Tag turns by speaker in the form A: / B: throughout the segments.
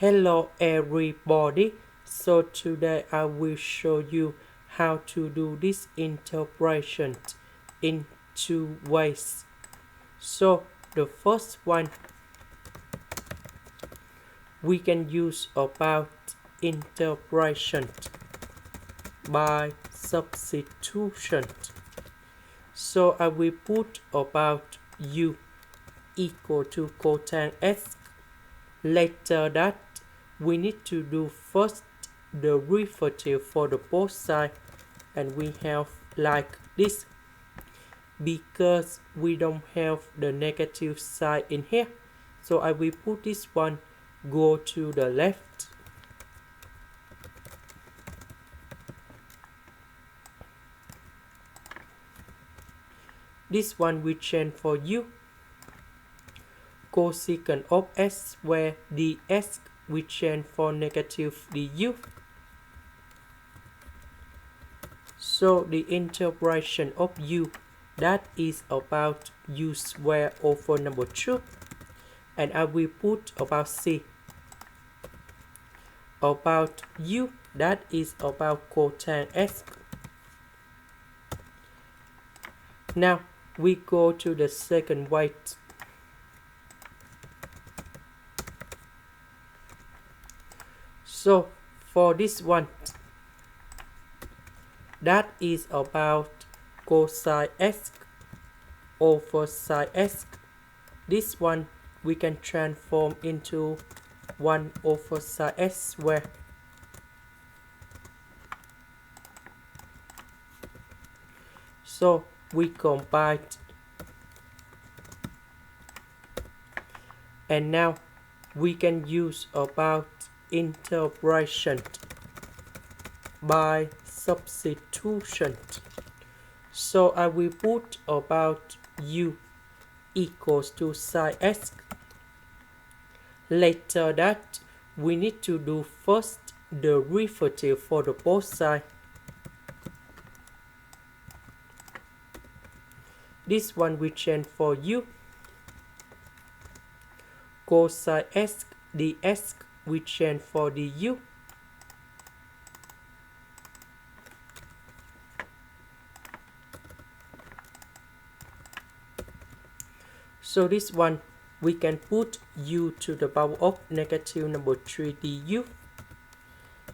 A: Hello everybody, so today I will show you how to do this interpretation in two ways. So the first one, we can use about interpretation by substitution. So I will put about u equal to cotx x. Later that we need to do first the derivative for the both sides, and we have like this because we don't have the negative side in here. So I will put this one go to the left. This one we change for u cosecant of s, where ds we change for negative du. So the integration of u, that is about u square over number 2, and I will put about c. About u, that is about cotangent x. Now we go to the second way. So for this one, that is about cosine x over sine x. This one we can transform into 1 over sine x squared. So we combine, and now we can use about integration by substitution. So I will put about u equals to sine x. Later that we need to do first the derivative for the both sides. This one we change for u cosine x ds, we change for du. So this one we can put u to the power of negative number 3 du,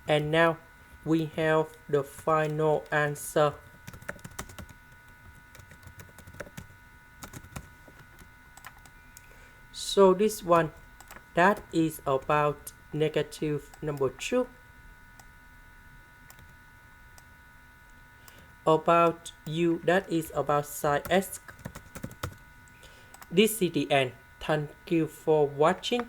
A: and now we have the final answer. So this one, that is about negative number 2. About u, that is about sine x. This is the end. Thank you for watching.